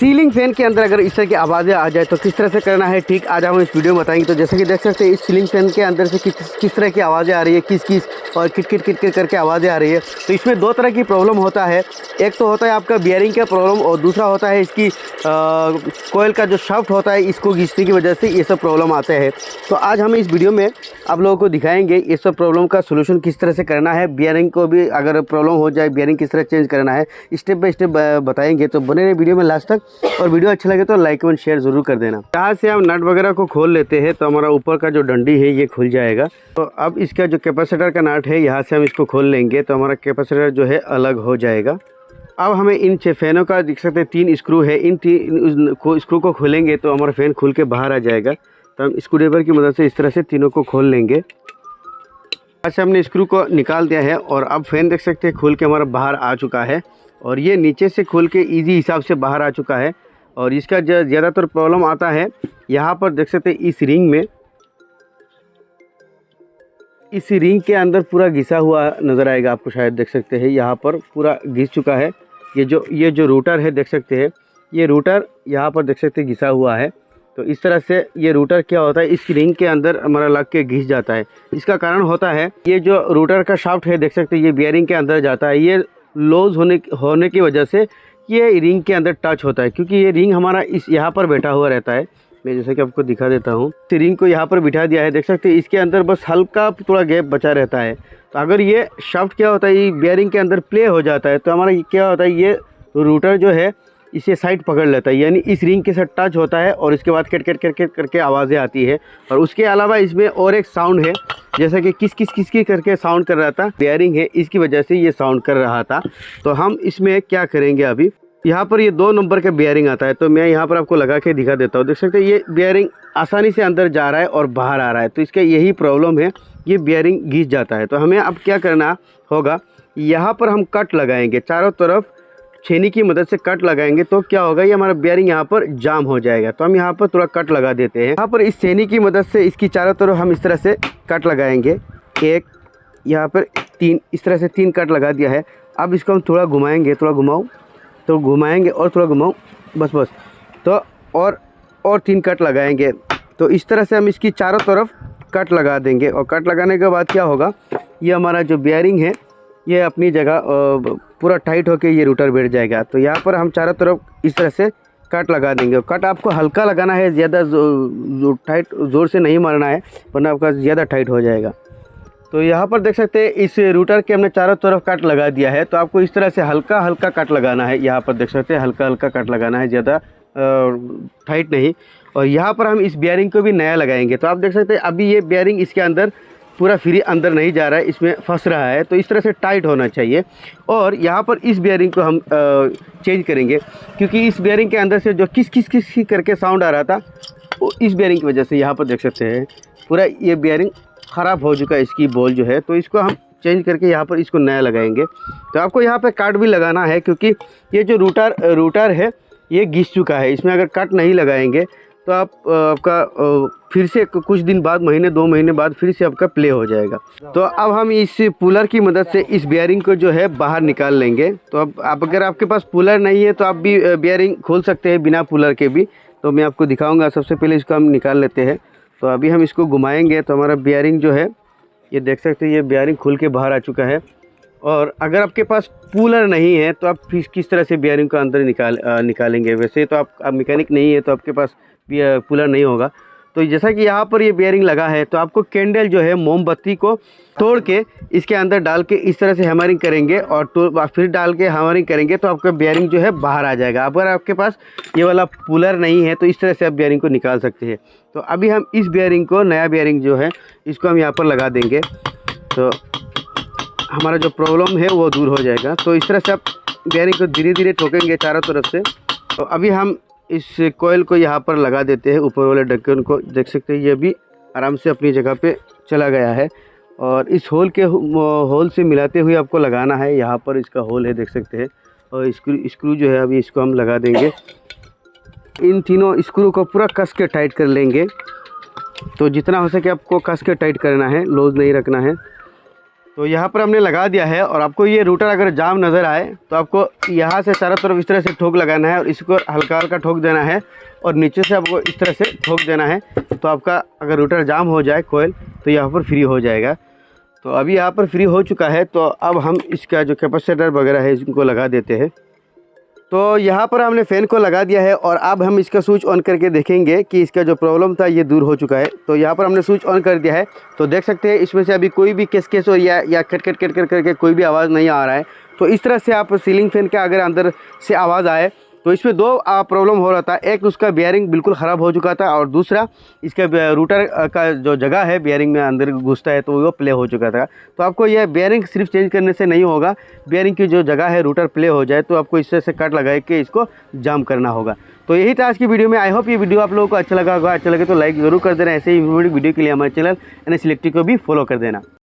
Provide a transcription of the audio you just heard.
Ceiling fan के अंदर अगर इस तरह की आवाज़ें आ जाए तो किस तरह से करना है ठीक, आज हम इस वीडियो में बताएंगे। तो जैसे कि देख सकते हैं इस सीलिंग फैन के अंदर से किस तरह की आवाज़ें आ रही है, किस किस और किट किट किट किट करके आवाज़ें आ रही है। तो इसमें दो तरह की प्रॉब्लम होता है, एक तो होता है आपका बियरिंग का प्रॉब्लम और दूसरा होता है इसकी कोयल का जो शाफ्ट होता है इसको घिसने की वजह से ये सब प्रॉब्लम आते हैं। तो आज हम इस वीडियो में आप लोगों को दिखाएंगे ये सब प्रॉब्लम का सोल्यूशन किस तरह से करना है। बियरिंग को भी अगर प्रॉब्लम हो जाए बियरिंग किस तरह चेंज करना है स्टेप बाय स्टेप बताएंगे। तो बने रहे वीडियो में लास्ट तक, और वीडियो अच्छा लगे तो लाइक एंड शेयर ज़रूर कर देना। यहाँ से हम नट वगैरह को खोल लेते हैं तो हमारा ऊपर का जो डंडी है ये खुल जाएगा। तो अब इसका जो कैपेसिटर का नट है यहाँ से हम इसको खोल लेंगे तो हमारा कैपेसिटर जो है अलग हो जाएगा। अब हमें इन फैनों का देख सकते हैं 3 स्क्रू है, इन 3 स्क्रू को खोलेंगे तो हमारा फैन खुल के बाहर आ जाएगा। तो हम स्क्रू ड्राइवर की मदद से इस तरह से तीनों को खोल लेंगे। अच्छा, हमने स्क्रू को निकाल दिया है और अब फैन देख सकते हैं खुल के हमारा बाहर आ चुका है और ये नीचे से खुल के इजी हिसाब से बाहर आ चुका है। और इसका ज़्यादातर प्रॉब्लम आता है यहाँ पर देख सकते हैं इस रिंग में, इस रिंग के अंदर पूरा घिसा हुआ नज़र आएगा आपको, शायद देख सकते हैं यहाँ पर पूरा घिस चुका है। ये जो रूटर है देख सकते हैं, ये रूटर यहाँ पर देख सकते हैं घिसा हुआ है। तो इस तरह से ये रूटर क्या होता है इस रिंग के अंदर हमारा लग के घिस जाता है। इसका कारण होता है ये जो रूटर का शाफ्ट है देख सकते हैं ये बियरिंग के अंदर जाता है, ये लूज होने की वजह से ये रिंग के अंदर टच होता है, क्योंकि ये रिंग हमारा इस यहाँ पर बैठा हुआ रहता है। मैं जैसे कि आपको दिखा देता हूँ, इस रिंग को यहाँ पर बिठा दिया है देख सकते हैं, इसके अंदर बस हल्का थोड़ा गैप बचा रहता है। तो अगर ये शाफ्ट क्या होता है ये बियरिंग के अंदर प्ले हो जाता है तो हमारा क्या होता है ये रूटर जो है इसे साइड पकड़ लेता है, यानी इस रिंग के साथ टच होता है और इसके बाद कट कट कट कट करके आवाज़ें आती है। और उसके अलावा इसमें और एक साउंड है, जैसा कि किस किस किस की करके साउंड कर रहा था, बियरिंग है इसकी वजह से ये साउंड कर रहा था। तो हम इसमें क्या करेंगे, अभी यहाँ पर ये 2 नंबर का बियरिंग आता है तो मैं यहाँ पर आपको लगा के दिखा देता हूँ। देख सकते हैं ये बियरिंग आसानी से अंदर जा रहा है और बाहर आ रहा है, तो इसका यही प्रॉब्लम है, ये बियरिंग घिस जाता है। तो हमें अब क्या करना होगा, यहाँ पर हम कट लगाएंगे, चारों तरफ छेनी की मदद से कट लगाएंगे तो क्या होगा ये हमारा बियरिंग यहाँ पर जाम हो जाएगा। तो हम यहाँ पर थोड़ा कट लगा देते हैं। यहाँ पर इस छेनी की मदद से इसकी चारों तरफ हम इस तरह से कट लगाएंगे, 1 यहाँ पर 3, इस तरह से 3 कट लगा दिया है। अब इसको हम थोड़ा घुमाएंगे, थोड़ा घुमाओ तो घुमाएंगे और थोड़ा घुमाओ, बस तो और 3 कट लगाएंगे। तो इस तरह से हम इसकी चारों तरफ कट लगा देंगे और कट लगाने के बाद क्या होगा, ये हमारा जो बियरिंग है ये अपनी जगह पूरा टाइट होके ये रूटर बैठ जाएगा। तो यहाँ पर हम चारों तरफ इस तरह से कट लगा देंगे। कट आपको हल्का लगाना है, ज़्यादा टाइट ज़ोर से नहीं मारना है वरना आपका ज़्यादा टाइट हो जाएगा। तो यहाँ पर देख सकते हैं इस रूटर के हमने चारों तरफ कट लगा दिया है। तो आपको इस तरह से हल्का हल्का कट लगाना है, यहाँ पर देख सकते हैं हल्का हल्का कट लगाना है, ज़्यादा टाइट नहीं। और यहाँ पर हम इस बियरिंग को भी नया लगाएंगे। तो आप देख सकते हैं अभी ये बियरिंग इसके अंदर पूरा फ्री अंदर नहीं जा रहा है, इसमें फंस रहा है, तो इस तरह से टाइट होना चाहिए। और यहाँ पर इस बियरिंग को हम चेंज करेंगे, क्योंकि इस बियरिंग के अंदर से जो किस किस किस करके साउंड आ रहा था वो इस बियरिंग की वजह से यहाँ पर देख सकते हैं पूरा ये बियरिंग ख़राब हो चुका है, इसकी बॉल जो है। तो इसको हम चेंज करके यहाँ पर इसको नया लगाएंगे। तो आपको यहाँ पर कट भी लगाना है, क्योंकि ये जो रूटर है ये घिस चुका है, इसमें अगर कट नहीं लगाएंगे तो आपका फिर से कुछ दिन बाद, महीने 2 महीने बाद फिर से आपका प्ले हो जाएगा। तो अब हम इस पुलर की मदद से इस बियरिंग को जो है बाहर निकाल लेंगे। तो अब अगर आपके पास पुलर नहीं है तो आप भी बियरिंग खोल सकते हैं बिना पुलर के भी। तो मैं आपको दिखाऊंगा, सबसे पहले इसको हम निकाल लेते हैं। तो अभी हम इसको घुमाएंगे तो हमारा बियरिंग जो है ये देख सकते हैं ये बियरिंग खुल के बाहर आ चुका है। और अगर आपके पास पुलर नहीं है तो आप फिर किस तरह से बियरिंग को अंदर निकालेंगे। वैसे तो आप मैकेनिक नहीं है तो आपके पास पुलर नहीं होगा। तो जैसा कि यहाँ पर ये बियरिंग लगा है तो आपको कैंडल जो है मोमबत्ती को तोड़ के इसके अंदर डाल के इस तरह से हैमरिंग करेंगे और तो फिर डाल के हैमरिंग करेंगे तो आपका बियरिंग जो है बाहर आ जाएगा। अगर आपके पास ये वाला पुलर नहीं है तो इस तरह से आप बियरिंग को निकाल सकते हैं। तो अभी हम इस बियरिंग को, नया बियरिंग जो है इसको हम यहाँ पर लगा देंगे तो हमारा जो प्रॉब्लम है वो दूर हो जाएगा। तो इस तरह से आप बियरिंग को धीरे धीरे ठोकेंगे चारों तरफ से। तो अभी हम इस कोयल को यहाँ पर लगा देते हैं, ऊपर वाले ढक्कन को देख सकते हैं ये भी आराम से अपनी जगह पे चला गया है। और इस होल से मिलाते हुए आपको लगाना है, यहाँ पर इसका होल है देख सकते हैं। और स्क्रू जो है अभी इसको हम लगा देंगे, इन तीनों स्क्रू को पूरा कस के टाइट कर लेंगे। तो जितना हो सके आपको कस के टाइट करना है, लूज नहीं रखना है। तो यहाँ पर हमने लगा दिया है और आपको ये रूटर अगर जाम नज़र आए तो आपको यहाँ से चारों तरफ इस तरह से ठोक लगाना है और इसको हल्का हल्का ठोक देना है और नीचे से आपको इस तरह से ठोक देना है। तो आपका अगर रूटर जाम हो जाए कोयल तो यहाँ पर फ्री हो जाएगा। तो अभी यहाँ पर फ्री हो चुका है। तो अब हम इसका जो कैपेसिटर वगैरह है इसको लगा देते हैं। तो यहाँ पर हमने फ़ैन को लगा दिया है और अब हम इसका स्विच ऑन करके देखेंगे कि इसका जो प्रॉब्लम था ये दूर हो चुका है। तो यहाँ पर हमने स्विच ऑन कर दिया है। तो देख सकते हैं इसमें से अभी कोई भी केस और या कट करके कोई भी आवाज़ नहीं आ रहा है। तो इस तरह से आप सीलिंग फ़ैन का अगर अंदर से आवाज़ आए तो इसमें दो प्रॉब्लम हो रहा था। एक उसका बेयरिंग बिल्कुल ख़राब हो चुका था और दूसरा इसका रूटर का जो जगह है बेयरिंग में अंदर घुसता है तो वो प्ले हो चुका था। तो आपको यह बेयरिंग सिर्फ चेंज करने से नहीं होगा, बेयरिंग की जो जगह है रूटर प्ले हो जाए तो आपको इस तरह से कट लगा के इसको जाम करना होगा। तो यही था आज की वीडियो में। आई होप ये वीडियो आप लोगों को अच्छा लगा होगा। अच्छा लगे तो लाइक ज़रूर कर देना। ऐसे ही वीडियो के लिए हमारे चैनल NS इलेक्ट्रिक को भी फॉलो कर देना।